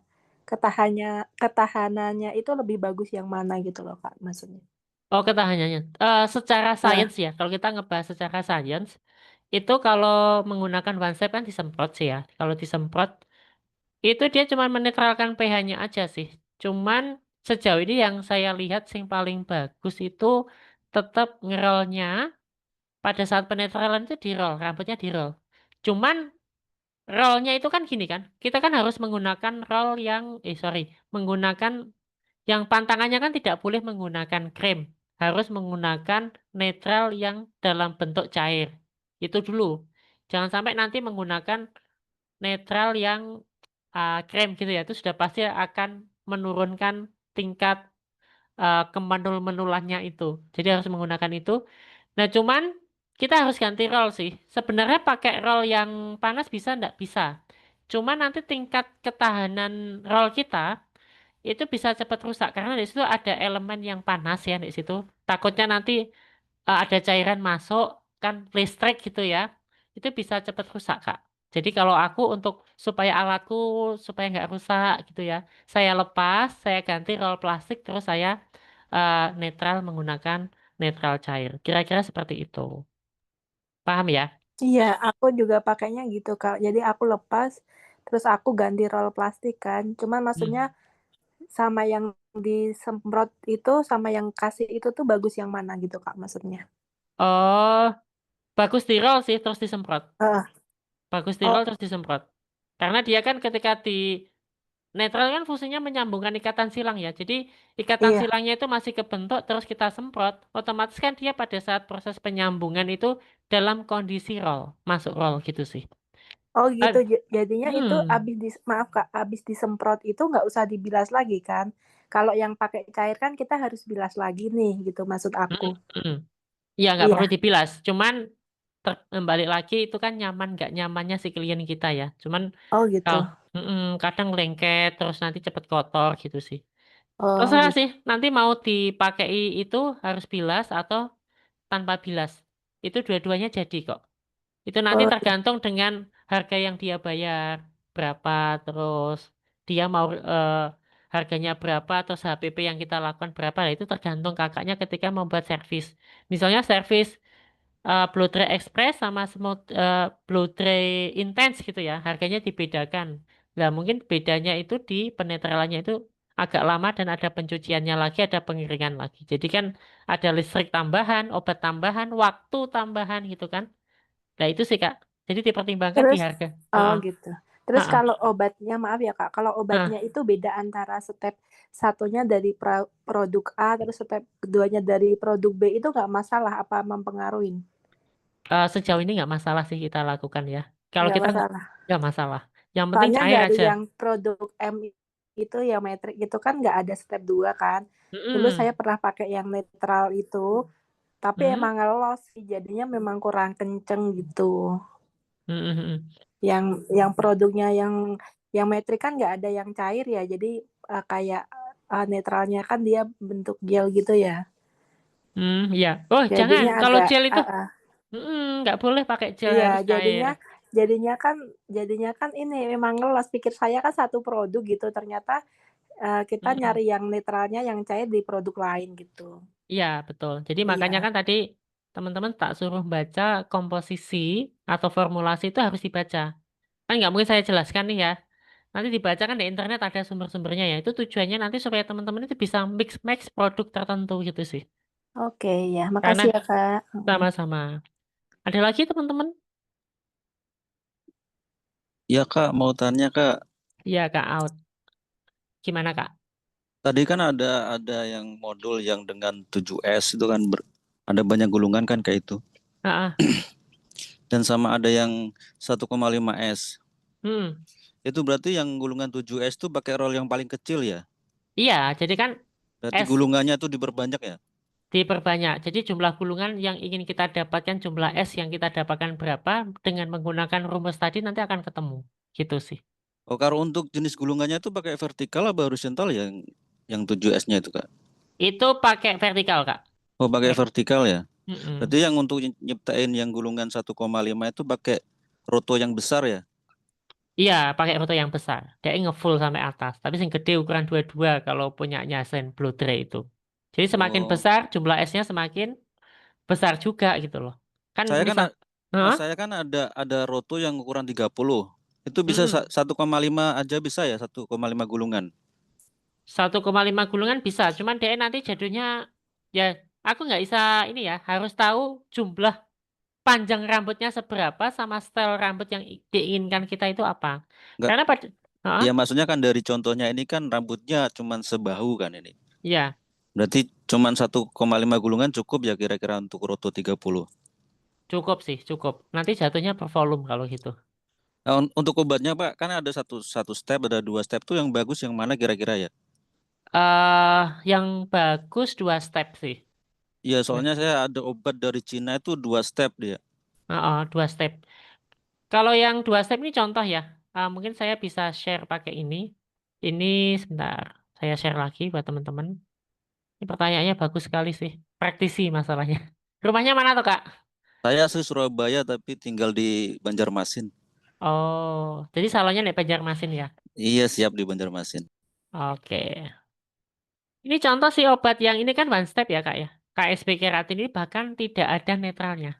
Ketahanannya itu lebih bagus yang mana gitu loh Kak maksudnya. Oh, ketahanannya. Secara Eh, sains ya, kalau kita ngebahas secara sains, itu kalau menggunakan one step kan disemprot sih ya. Kalau disemprot, itu dia cuma menetralkan pH-nya aja sih. Cuman sejauh ini yang saya lihat yang paling bagus itu tetap ngerolnya pada saat penetralan itu di roll, rambutnya di roll. Cuman rollnya itu kan gini kan, kita kan harus menggunakan roll yang, sorry, menggunakan yang pantangannya kan tidak boleh menggunakan krim, harus menggunakan netral yang dalam bentuk cair. Itu dulu. Jangan sampai nanti menggunakan netral yang krim gitu ya, itu sudah pasti akan menurunkan tingkat kemanul-menulannya itu. Jadi harus menggunakan itu. Nah, cuman kita harus ganti roll sih. Sebenarnya pakai roll yang panas bisa nggak bisa. Cuman nanti tingkat ketahanan roll kita itu bisa cepat rusak karena di situ ada elemen yang panas ya di situ. Takutnya nanti ada cairan masuk kan listrik gitu ya. Itu bisa cepat rusak, Kak. Jadi kalau aku untuk supaya alatku supaya nggak rusak gitu ya, saya lepas, saya ganti roll plastik terus saya netral menggunakan netral cair. Kira-kira seperti itu. Paham ya? iya, aku juga pakainya gitu Kak. Jadi aku lepas terus aku ganti roll plastik kan. Cuman maksudnya Hmm. sama yang disemprot itu sama yang kasih itu tuh bagus yang mana gitu Kak maksudnya. Oh, bagus di roll sih terus disemprot. Eh, Bagus di roll oh terus disemprot. Karena dia kan ketika di netral kan fungsinya menyambungkan ikatan silang ya. Jadi ikatan iya. silangnya itu masih kebentuk terus kita semprot. Otomatis kan dia pada saat proses penyambungan itu dalam kondisi roll. Masuk roll gitu sih. Oh gitu. Ah, Jadinya itu hmm, abis maaf Kak, abis disemprot itu nggak usah dibilas lagi kan. Kalau yang pakai cair kan kita harus bilas lagi nih gitu maksud hmm, aku. hmm. Ya nggak perlu Iya. dibilas. Cuman kembali lagi itu kan nyaman nggak nyamannya si klien kita ya. Cuman Oh gitu. kalau kadang lengket terus nanti cepet kotor gitu sih. Oh Terserah gitu. sih, nanti mau dipakai itu harus bilas atau tanpa bilas. Itu dua-duanya jadi kok. Itu nanti Oh, tergantung dengan harga yang dia bayar, berapa, terus dia mau harganya berapa, terus HPP yang kita lakukan berapa. Nah, itu tergantung kakaknya ketika membuat servis. Misalnya servis Blue Tray Express sama Smooth Blue Tray Intense gitu ya, harganya dibedakan. Nah, mungkin bedanya itu di penetralannya itu agak lama dan ada pencuciannya lagi, ada pengeringan lagi. Jadi kan ada listrik tambahan, obat tambahan, waktu tambahan gitu kan. Nah, itu sih, Kak. Jadi dipertimbangkan di terus harga. oh Heeh, gitu. Terus heeh, kalau obatnya maaf ya Kak, kalau heeh. obatnya itu beda antara step satunya dari produk A terus step keduanya dari produk B itu nggak masalah apa mempengaruhi? Sejauh ini nggak masalah sih kita lakukan ya. Kalau Nggak kita masalah. nggak masalah. Yang penting Soalnya cair dari aja. yang produk M itu yang metrik itu kan nggak ada step 2 kan. Dulu saya Mm-mm. pernah pakai yang netral itu, tapi Mm-mm. emang ngelos sih, jadinya memang kurang kenceng gitu. Mm-mm. Yang produknya yang metrik kan nggak ada yang cair ya, jadi kayak netralnya kan dia bentuk gel gitu ya. Ya. Oh, jangan. Jadinya Kalau agak gel itu, nggak boleh pakai gel iya, harus cair. jadinya kan jadinya kan ini memang ngelos, pikir saya kan satu produk gitu, ternyata kita Mm-mm. nyari yang netralnya yang cair di produk lain gitu. Iya, betul. Jadi makanya Iya. kan tadi teman-teman tak suruh baca komposisi atau formulasi itu harus dibaca. Kan nggak mungkin saya jelaskan nih ya. Nanti dibaca kan di internet ada sumber-sumbernya ya. Itu tujuannya nanti supaya teman-teman itu bisa mix-match produk tertentu gitu sih. Oke, ya. Karena Makasih ya, Kak. sama-sama. Ada lagi teman-teman? Ya Kak, mau tanya Kak. Iya, Kak Out. Gimana, Kak? Tadi kan ada yang modul yang dengan 7S itu kan ada banyak gulungan kan kayak itu. Ah, ah. Dan sama ada yang 1,5S. Hmm. Itu berarti yang gulungan 7S itu pakai roll yang paling kecil ya. Iya, jadi kan Berarti S gulungannya tuh diperbanyak ya. diperbanyak. Jadi jumlah gulungan yang ingin kita dapatkan, jumlah S yang kita dapatkan berapa, dengan menggunakan rumus tadi nanti akan ketemu. Gitu sih. Oh, kalau untuk jenis gulungannya itu pakai vertikal apa horizontal yang 7S-nya itu Kak? Itu pakai vertikal, Kak. Oh, pakai Eh, vertikal ya. Mm-mm. Berarti yang untuk nyiptain yang gulungan 1,5 itu pakai roto yang besar ya? Iya, pakai roto yang besar. Dia ngefull sampai atas. Tapi yang gede ukuran 22 kalau punyanya Sen Blue Tray itu. Jadi semakin Oh, besar jumlah esnya semakin besar juga gitu loh. Kan saya kan misal, Hah? saya kan ada roto yang ukuran 30. Itu bisa Mm-mm. 1,5 aja bisa ya, 1,5 gulungan. 1,5 gulungan bisa. Cuman dia nanti jadinya ya aku nggak bisa ini ya. Harus tahu jumlah panjang rambutnya seberapa sama style rambut yang diinginkan kita itu apa. Enggak, Karena pada, Hah? ya maksudnya kan dari contohnya ini kan rambutnya cuman sebahu kan ini. Iya, Berarti cuman 1,5 gulungan cukup ya kira-kira untuk roto 30. cukup sih, cukup. Nanti jatuhnya per volume kalau gitu. Nah, untuk obatnya Pak, kan ada satu satu step, ada dua step tuh yang bagus yang mana kira-kira ya? Yang bagus 2 step sih. Iya, Ya. soalnya saya ada obat dari Cina itu 2 step dia. 2 step. Kalau yang 2 step ini contoh ya. Mungkin saya bisa share pakai ini. Ini sebentar. Saya share lagi buat teman-teman. Ini pertanyaannya bagus sekali sih. Praktisi masalahnya. Rumahnya mana tuh, Kak? Saya asli Surabaya tapi tinggal di Banjarmasin. Oh, jadi salonnya di Banjarmasin ya. Iya, siap di Banjarmasin. Oke. Ini contoh sih obat yang ini kan 1 step ya, Kak ya. KSP keratin ini bahkan tidak ada netralnya.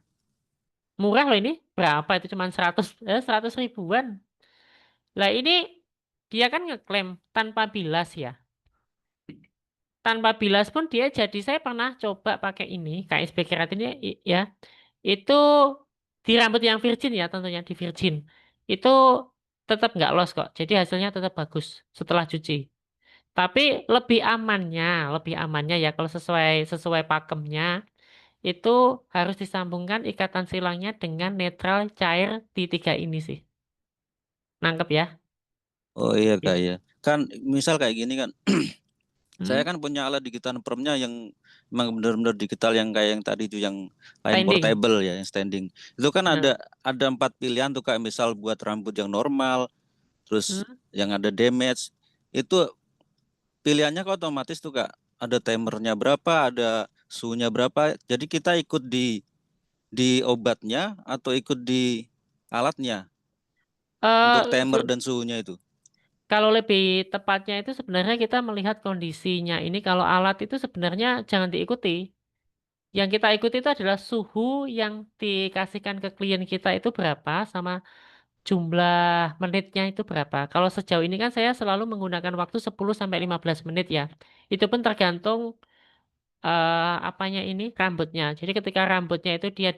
Murah loh ini. Berapa itu? Cuma 100 ribuan. Lah ini dia kan ngeklaim tanpa bilas ya. Tanpa bilas pun dia jadi saya pernah coba pakai ini KSP keratin ini ya. Itu di rambut yang virgin ya tentunya di virgin. Itu tetap nggak los kok. Jadi hasilnya tetap bagus setelah cuci. Tapi lebih amannya ya kalau sesuai sesuai pakemnya itu harus disambungkan ikatan silangnya dengan netral cair di 3 ini sih. Nangkep ya? Oh iya Kak Gitu. ya. Kan misal kayak gini kan, saya Hmm? kan punya alat digital permnya yang memang benar-benar digital yang kayak yang tadi itu yang line Standing. portable ya, yang standing. Itu kan Nah. ada 4 pilihan tuh Kak, misal buat rambut yang normal, terus Hmm? yang ada damage. Itu pilihannya kok otomatis tuh Kak. Ada timernya berapa, ada suhunya berapa. Jadi kita ikut di obatnya atau ikut di alatnya untuk Eh, timer dan suhunya itu. Kalau lebih tepatnya itu sebenarnya kita melihat kondisinya ini kalau alat itu sebenarnya jangan diikuti. Yang kita ikuti itu adalah suhu yang dikasihkan ke klien kita itu berapa sama jumlah menitnya itu berapa. Kalau sejauh ini kan saya selalu menggunakan waktu 10 sampai 15 menit ya. Itu pun tergantung apanya ini rambutnya. Jadi ketika rambutnya itu dia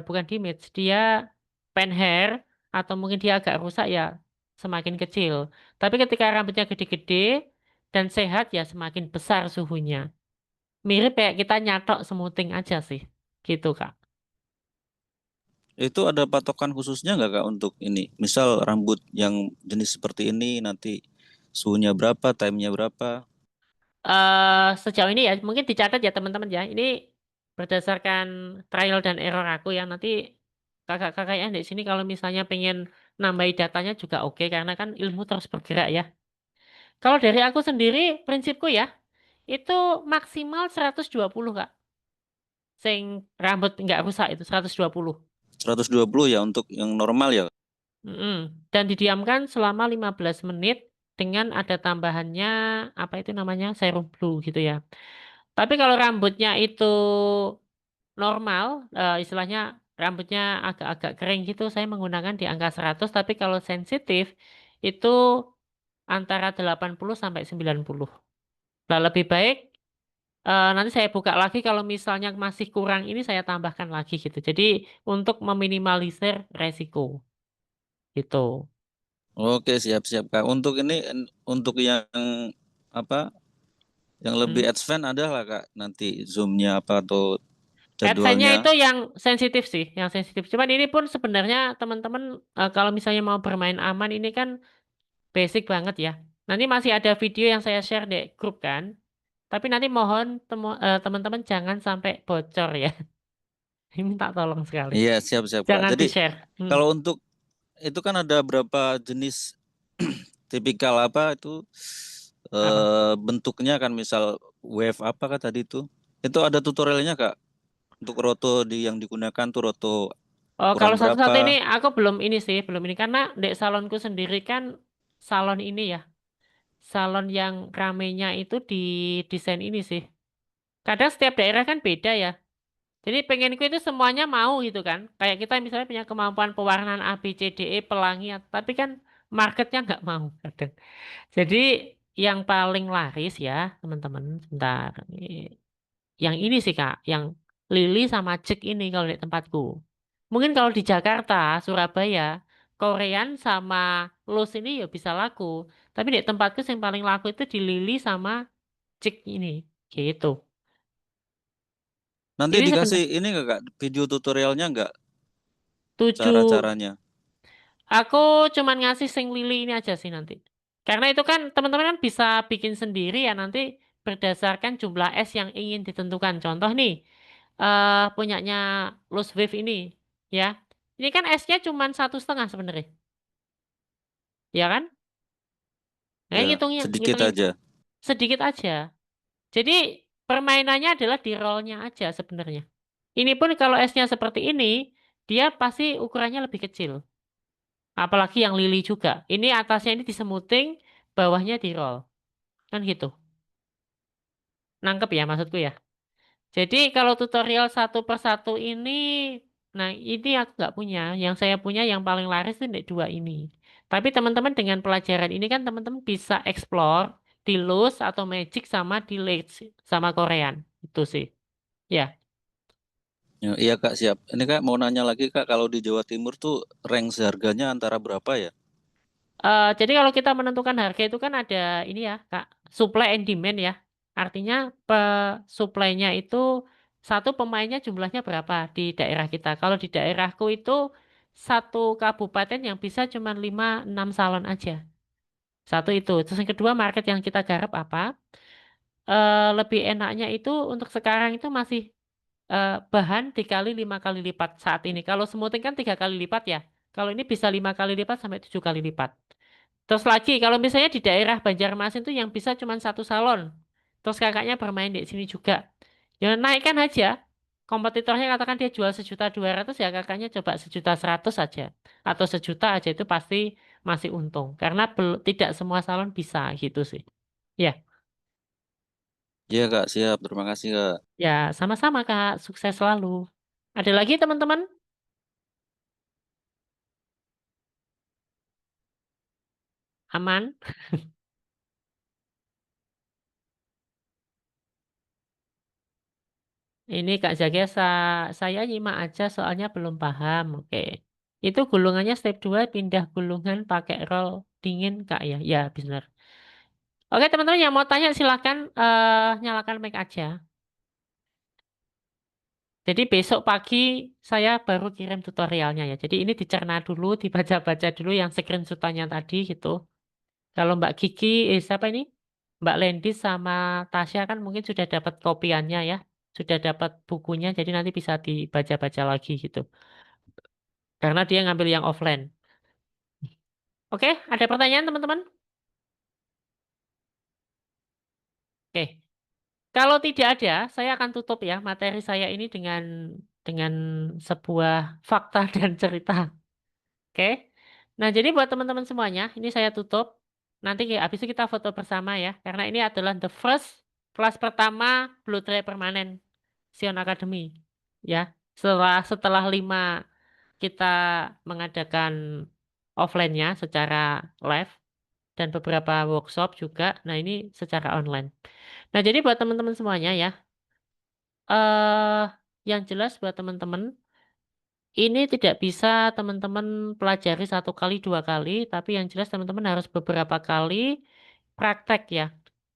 bukan dimage, dia pen hair atau mungkin dia agak rusak ya semakin kecil. Tapi ketika rambutnya gede-gede dan sehat ya semakin besar suhunya. Mirip kayak kita nyatok smoothing aja sih. Gitu, Kak. Itu ada patokan khususnya nggak Kak untuk ini? Misal rambut yang jenis seperti ini nanti suhunya berapa, timenya berapa? Sejauh ini ya mungkin dicatat ya teman-teman ya. Ini berdasarkan trial dan error aku ya. Nanti kakak-kakaknya di sini kalau misalnya pengen nambahi datanya juga oke karena kan ilmu terus bergerak ya. Kalau dari aku sendiri prinsipku ya itu maksimal 120 Kak. Sing rambut nggak rusak itu 120. 120 ya untuk yang normal ya. Mm-mm. Dan didiamkan selama 15 menit dengan ada tambahannya apa itu namanya serum blue gitu ya. Tapi kalau rambutnya itu normal, istilahnya rambutnya agak-agak kering gitu, saya menggunakan di angka 100, tapi kalau sensitif itu antara 80 sampai 90. Nah, lebih baik nanti saya buka lagi kalau misalnya masih kurang ini saya tambahkan lagi gitu. Jadi untuk meminimalisir resiko gitu. Oke, siap-siap Kak. Untuk ini untuk yang apa? Yang lebih Hmm. advance ada lah Kak. Nanti zoomnya apa atau AdSense-nya jadwalnya. itu yang sensitif sih, yang sensitif. Cuman ini pun sebenarnya teman-teman kalau misalnya mau bermain aman ini kan basic banget ya. Nanti masih ada video yang saya share di grup kan. Tapi nanti mohon teman-teman jangan sampai bocor ya. Ini minta tolong sekali. Iya, siap-siap Kak. Jangan Jadi di-share. kalau untuk itu kan ada berapa jenis tipikal apa itu Apa? bentuknya kan misal wave apa kak tadi itu ada tutorialnya Kak. Untuk roto yang digunakan tuh roto Oh, ukuran kalau satu-satu ini berapa? aku belum ini sih, belum ini karena di salonku sendiri kan salon ini ya, salon yang ramenya itu di desain ini sih. Kadang setiap daerah kan beda ya. Jadi pengenku itu semuanya mau gitu kan. Kayak kita misalnya punya kemampuan pewarnaan A, B, C, D, E, pelangi, tapi kan marketnya nggak mau kadang. Jadi yang paling laris ya teman-teman, sebentar. Yang ini sih Kak, yang Lili sama Jack ini kalau di tempatku. Mungkin kalau di Jakarta, Surabaya, Korean sama Lowe's ini ya bisa laku. Tapi di tempatku yang paling laku itu di Lili sama Jack ini. Gitu. Nanti Ini dikasih sebenarnya ini nggak Kak, video tutorialnya nggak, 7. cara-caranya? Aku cuman ngasih sing Lili ini aja sih nanti. Karena itu kan teman-teman kan bisa bikin sendiri ya nanti berdasarkan jumlah es yang ingin ditentukan. Contoh nih, punyanya Loose Wave ini, ya. Ini kan esnya cuman 1,5 sebenarnya, ya kan? Nah, Ya, ngitungnya, sedikit ngitungnya aja. sedikit aja. Jadi permainannya adalah di rollnya aja sebenarnya. Ini pun kalau esnya seperti ini, dia pasti ukurannya lebih kecil. Apalagi yang lili juga. Ini atasnya ini disemuting, bawahnya di roll. Kan gitu. Nangkep ya maksudku ya. Jadi kalau tutorial satu per satu ini, nah ini aku nggak punya. Yang saya punya yang paling laris itu di 2 ini. Tapi teman-teman dengan pelajaran ini kan teman-teman bisa explore di Loose atau Magic sama di Leeds sama Korean. Itu sih. Ya. Ya, iya Kak, siap. Ini Kak mau nanya lagi Kak, kalau di Jawa Timur tuh range harganya antara berapa ya? Jadi kalau kita menentukan harga itu kan ada ini ya, Kak, supply and demand ya. Artinya supply-nya itu satu pemainnya jumlahnya berapa di daerah kita. Kalau di daerahku itu satu kabupaten yang bisa cuma 5-6 salon aja. Satu itu. Terus yang kedua market yang kita garap apa? Lebih enaknya itu untuk sekarang itu masih bahan dikali 5 kali lipat saat ini. Kalau smoothing kan 3 kali lipat ya. Kalau ini bisa 5 kali lipat sampai 7 kali lipat. Terus lagi, kalau misalnya di daerah Banjarmasin tuh yang bisa cuma satu salon. Terus kakaknya bermain di sini juga. Ya naikkan aja. Kompetitornya katakan dia jual 1.200.000 ya kakaknya coba 1.100.000 aja. Atau 1 juta aja itu pasti masih untung. Karena tidak semua salon bisa gitu sih. Ya, Iya Kak, siap. Terima kasih Kak. ya sama-sama Kak. Sukses selalu. Ada lagi teman-teman? Aman? Ini Kak Zakia saya nyimak aja soalnya belum paham. Oke. Itu gulungannya step 2 pindah gulungan pakai roll dingin Kak ya. Ya, benar. Oke, teman-teman yang mau tanya silakan nyalakan mic aja. Jadi besok pagi saya baru kirim tutorialnya ya. Jadi ini dicerna dulu, dibaca-baca dulu yang screenshotannya tadi gitu. Kalau Mbak Kiki, siapa ini? Mbak Lendi sama Tasya kan mungkin sudah dapat kopiannya ya. Sudah dapat bukunya, jadi nanti bisa dibaca-baca lagi gitu. Karena dia ngambil yang offline. Oke, ada pertanyaan teman-teman? Oke, kalau tidak ada, saya akan tutup ya materi saya ini dengan sebuah fakta dan cerita. Oke, nah jadi buat teman-teman semuanya, ini saya tutup. Nanti habis itu kita foto bersama ya, karena ini adalah the first kelas pertama Blue Tray permanen Sion Academy. Ya, setelah 5 kita mengadakan offline-nya secara live dan beberapa workshop juga. Nah, ini secara online. Nah, jadi buat teman-teman semuanya ya, eh yang jelas buat teman-teman, ini tidak bisa teman-teman pelajari 1 kali, 2 kali, tapi yang jelas teman-teman harus beberapa kali praktek ya.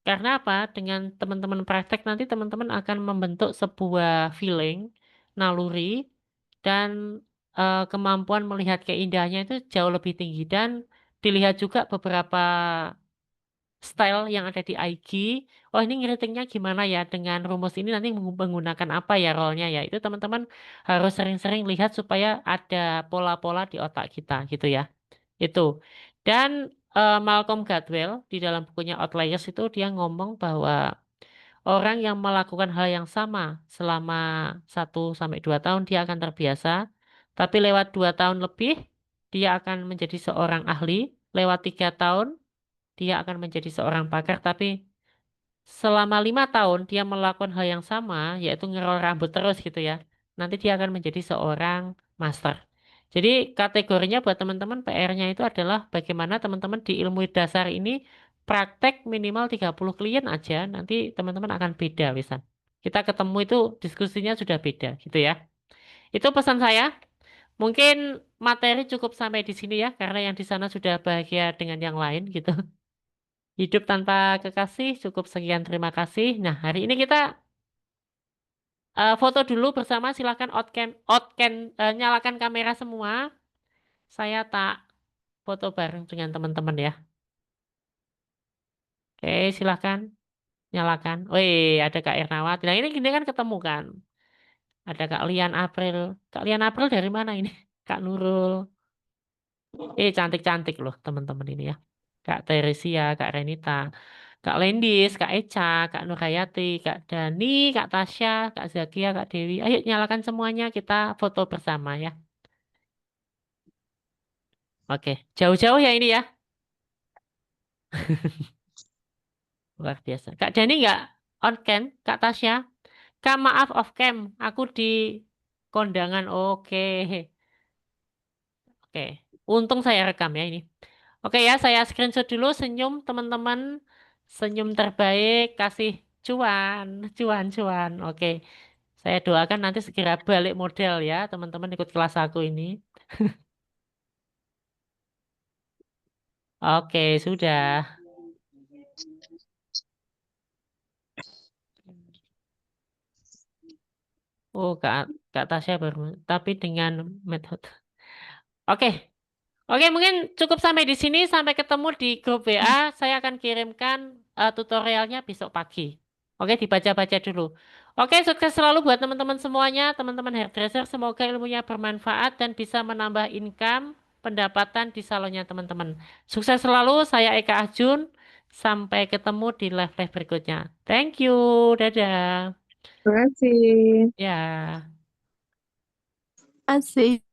Karena apa? Dengan teman-teman praktek nanti teman-teman akan membentuk sebuah feeling, naluri, dan kemampuan melihat keindahannya itu jauh lebih tinggi. Dan dilihat juga beberapa style yang ada di IG. Oh ini ngeritingnya gimana ya dengan rumus ini nanti menggunakan apa ya role-nya ya. Itu teman-teman harus sering-sering lihat supaya ada pola-pola di otak kita gitu ya. Itu. Dan Malcolm Gladwell di dalam bukunya Outliers itu dia ngomong bahwa orang yang melakukan hal yang sama selama 1 sampai 2 tahun dia akan terbiasa, tapi lewat 2 tahun lebih dia akan menjadi seorang ahli, lewat 3 tahun dia akan menjadi seorang pakar, tapi selama 5 tahun dia melakukan hal yang sama, yaitu ngerol rambut terus gitu ya. Nanti dia akan menjadi seorang master. Jadi kategorinya buat teman-teman PR-nya itu adalah bagaimana teman-teman di ilmu dasar ini praktek minimal 30 klien aja. Nanti teman-teman akan beda wisan. Kita ketemu itu diskusinya sudah beda gitu ya. Itu pesan saya. Mungkin materi cukup sampai di sini ya, karena yang di sana sudah bahagia dengan yang lain gitu. Hidup tanpa kekasih cukup sekian, terima kasih. Nah, hari ini kita foto dulu bersama. Silakan nyalakan kamera semua. Saya tak foto bareng dengan teman-teman ya. Oke, silakan nyalakan. Wih, ada Kak Ernawati. Nah, ini gini kan ketemu kan. Ada Kak Lian April. Kak Lian April dari mana ini? Kak Nurul. Cantik-cantik loh teman-teman ini ya. Kak Teresia, Kak Renita. Kak Lendis, Kak Eca, Kak Nurhayati, Kak Dani, Kak Tasya, Kak Zakia, Kak Dewi. Ayo nyalakan semuanya, kita foto bersama ya. Oke, jauh-jauh ya ini ya. Luar biasa. Kak Dani nggak on cam? Kak Tasya? Kak maaf off cam, aku di kondangan. Oke, oke. Untung saya rekam ya ini. Oke ya, saya screenshot dulu senyum teman-teman. Senyum terbaik, kasih cuan, cuan, cuan. Oke. Saya doakan nanti segera balik model ya, teman-teman ikut kelas aku ini. Oke, sudah. Oh, Kak Tasya baru, tapi dengan metode. Oke, oke, mungkin cukup sampai di sini. Sampai ketemu di grup WA. Saya akan kirimkan tutorialnya besok pagi. Oke, dibaca-baca dulu. Oke, sukses selalu buat teman-teman semuanya, teman-teman hairdresser. Semoga ilmunya bermanfaat dan bisa menambah income, pendapatan di salonnya teman-teman. Sukses selalu, saya Eka Ajun. Sampai ketemu di live-live berikutnya. Thank you, dadah. Terima kasih. Ya. Asik.